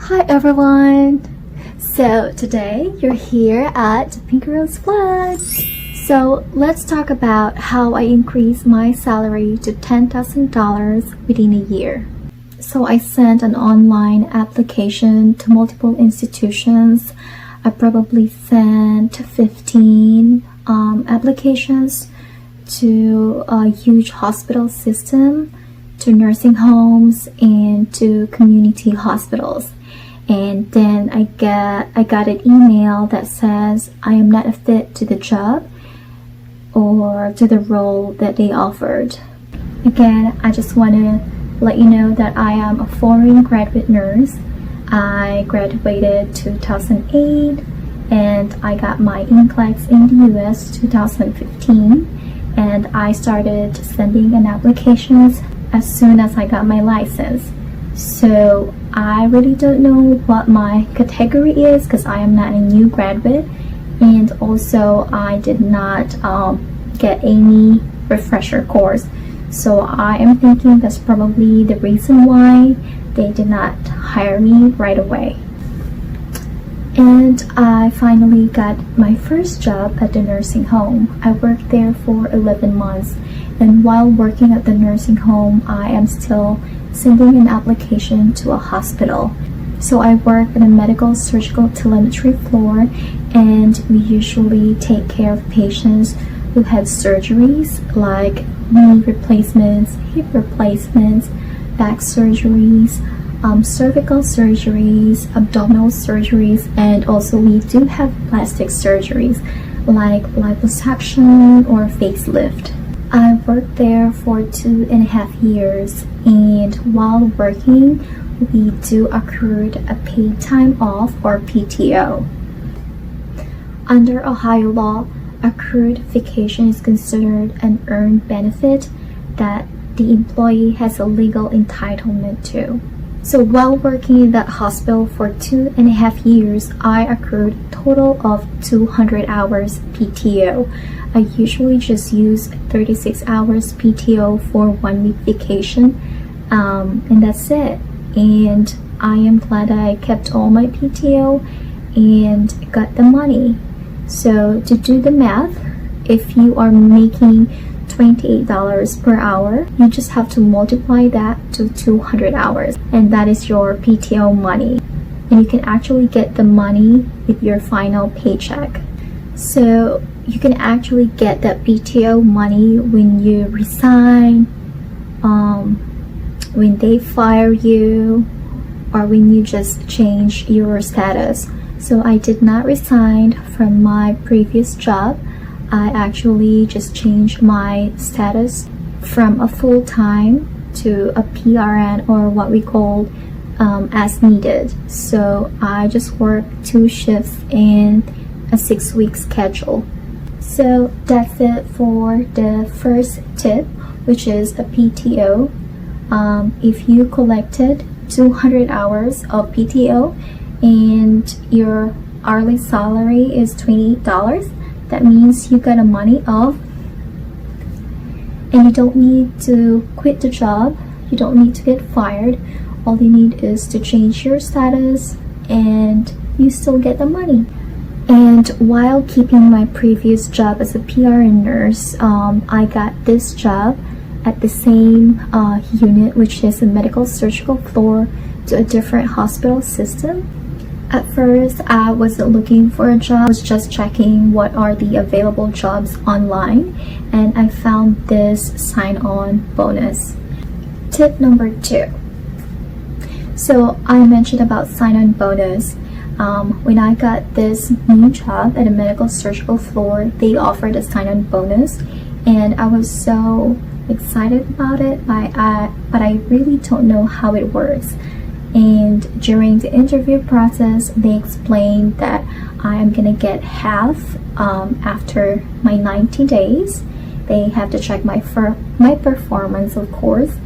Hi everyone! So today you're here at Pink Rose Vlog. So let's talk about how I increased my salary to $10,000 within a year. So I sent an online application to multiple institutions. I probably sent 15 applications to a huge hospital system, to nursing homes, and to community hospitals. And then I got an email that says I am not a fit to the job or to the role that they offered. Again, I just want to let you know that I am a foreign graduate nurse. I graduated 2008 and I got my NCLEX in the US 2015, and I started sending in applications as soon as I got my license. So I really don't know what my category is because I am not a new graduate, and also I did not get any refresher course. So I am thinking that's probably the reason why they did not hire me right away. And I finally got my first job at the nursing home. I worked there for 11 months, and while working at the nursing home, I am still sending an application to a hospital. So I work at a medical surgical telemetry floor, and we usually take care of patients who have surgeries like knee replacements, hip replacements, back surgeries, cervical surgeries, abdominal surgeries, and also we do have plastic surgeries like liposuction or facelift. I worked there for 2.5 years, and while working, we do accrued a paid time off or PTO. Under Ohio law, accrued vacation is considered an earned benefit that the employee has a legal entitlement to. So while working in that hospital for 2.5 years, I accrued a total of 200 hours PTO. I usually just use 36 hours PTO for 1 week vacation, and that's it. And I am glad that I kept all my PTO and got the money. So to do the math, if you are making $28 per hour, you just have to multiply that to 200 hours, and that is your PTO money. And you can actually get the money with your final paycheck. So you can actually get that PTO money when you resign, when they fire you, or when you just change your status. So I did not resign from my previous job. I actually just changed my status from a full-time to a PRN, or what we call as needed. So I just work 2 shifts in a 6-week schedule. So that's it for the first tip, which is a PTO. If you collected 200 hours of PTO and your hourly salary is $28, that means you got a money off, and you don't need to quit the job. You don't need to get fired. All you need is to change your status and you still get the money. And while keeping my previous job as a PRN nurse, I got this job at the same unit, which is a medical surgical floor, to a different hospital system. At first, I wasn't looking for a job. I was just checking what are the available jobs online, and I found this sign-on bonus. Tip number 2. So I mentioned about sign-on bonus. When I got this new job at a medical surgical floor, they offered a sign-on bonus, and I was so excited about it, but I really don't know how it works. And during the interview process, they explained that I am gonna get half after my 90 days. They have to check my performance, of course,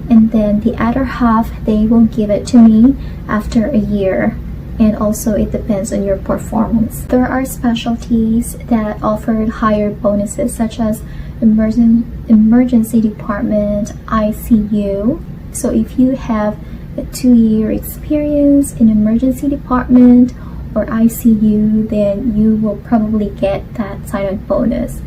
and then the other half they will give it to me after a year. And also it depends on your performance. There are specialties that offered higher bonuses, such as emergency department, ICU. So if you have a 2-year experience in emergency department or ICU, then you will probably get that sign-on bonus.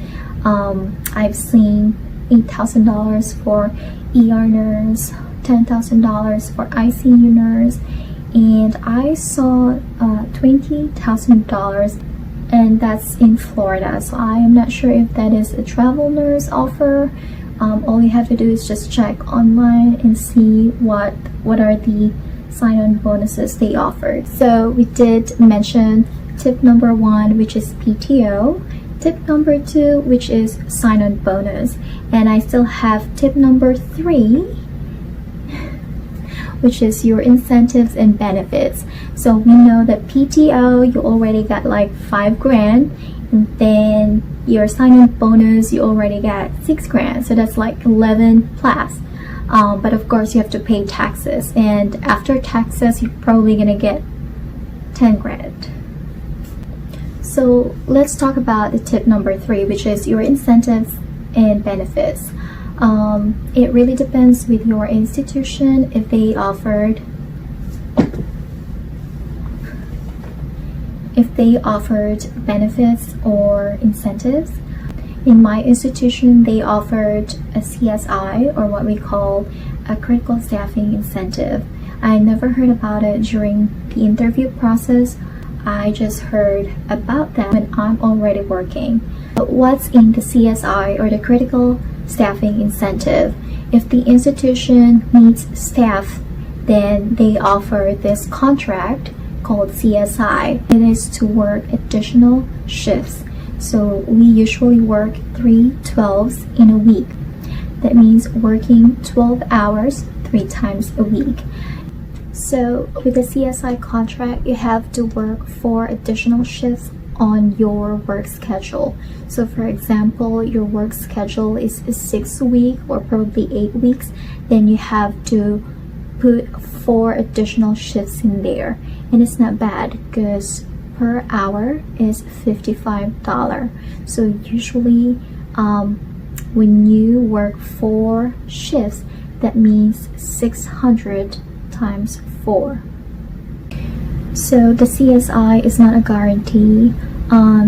I've seen $8,000 for ER nurse, $10,000 for ICU nurse, and I saw $20,000, and that's in Florida. So I am not sure if that is a travel nurse offer. All you have to do is just check online and see what are the sign-on bonuses they offered. So we did mention tip number 1, which is PTO, tip number 2, which is sign-on bonus, and I still have tip number 3, which is your incentives and benefits. So we know that PTO, you already got like $5,000, and then your sign-on bonus, you already got $6,000, so that's like 11 plus. But of course you have to pay taxes, and after taxes you're probably gonna get 10,000. So let's talk about the tip number 3, which is your incentives and benefits. It really depends with your institution if they offered benefits or incentives. In my institution, they offered a CSI, or what we call a critical staffing incentive. I never heard about it during the interview process. I just heard about them when I'm already working. But what's in the CSI, or the critical staffing incentive? If the institution needs staff, then they offer this contract called CSI. It is to work additional shifts. So we usually work 3 12s in a week. That means working 12 hours 3 times a week. So with the CSI contract, you have to work 4 additional shifts on your work schedule. So for example, your work schedule is 6 weeks or probably 8 weeks, then you have to put 4 additional shifts in there. And it's not bad because per hour is $55. So usually when you work 4 shifts, that means 600 times 4. So the CSI is not a guarantee.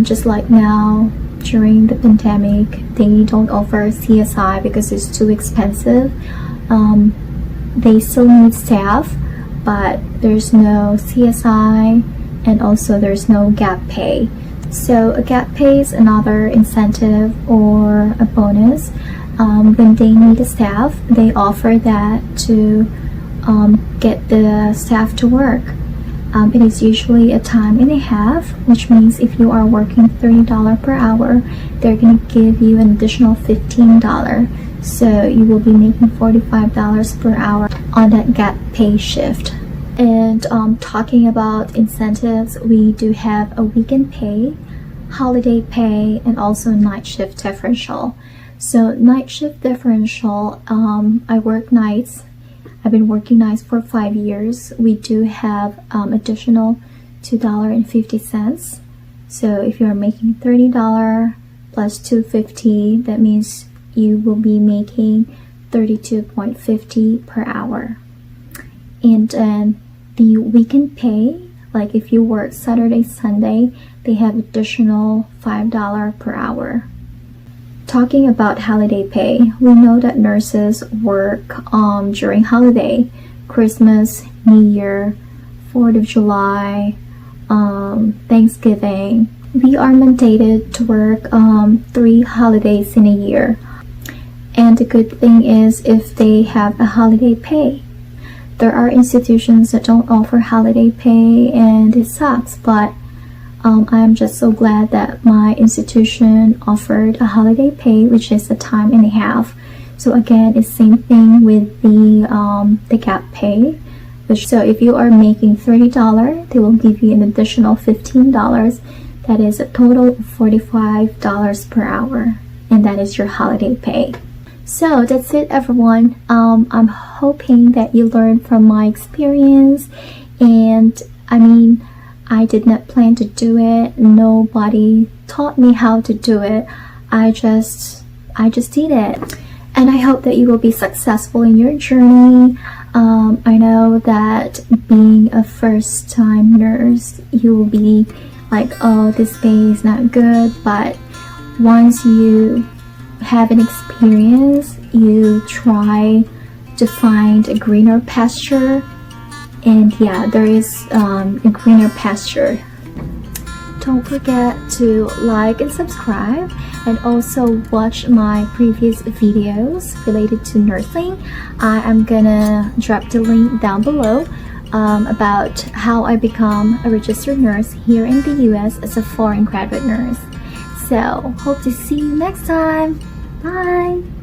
Just like now during the pandemic, they don't offer CSI because it's too expensive. They still need staff, but there's no CSI, and also there's no gap pay. So a gap pay is another incentive or a bonus. When they need a staff, they offer that to get the staff to work. It is usually a time and a half, which means if you are working $30 per hour, they're going to give you an additional $15. So you will be making $45 per hour on that gap pay shift. And talking about incentives, we do have a weekend pay, holiday pay, and also night shift differential. So night shift differential, I work nights. I've been working nights for 5 years. We do have additional $2.50. So if you're making $30 plus $2.50, that means you will be making $32.50 per hour. And then the weekend pay, like if you work Saturday, Sunday, they have additional $5 per hour. Talking about holiday pay, we know that nurses work during holiday, Christmas, New Year, 4th of July, Thanksgiving. We are mandated to work 3 holidays in a year. And the good thing is if they have a holiday pay. There are institutions that don't offer holiday pay, and it sucks, but I'm just so glad that my institution offered a holiday pay, which is a time and a half. So again, it's same thing with the gap pay. So if you are making $30, they will give you an additional $15. That is a total of $45 per hour, and that is your holiday pay. So that's it, everyone. I'm hoping that you learned from my experience, and I did not plan to do it. Nobody taught me how to do it. I just did it. And I hope that you will be successful in your journey. I know that being a first-time nurse, you will be like, oh, this pay is not good, but once you have an experience, you try to find a greener pasture, and yeah, there is a greener pasture. Don't forget to like and subscribe, and also watch my previous videos related to nursing. I am gonna drop the link down below about how I become a registered nurse here in the US as a foreign graduate nurse. So hope to see you next time. Bye.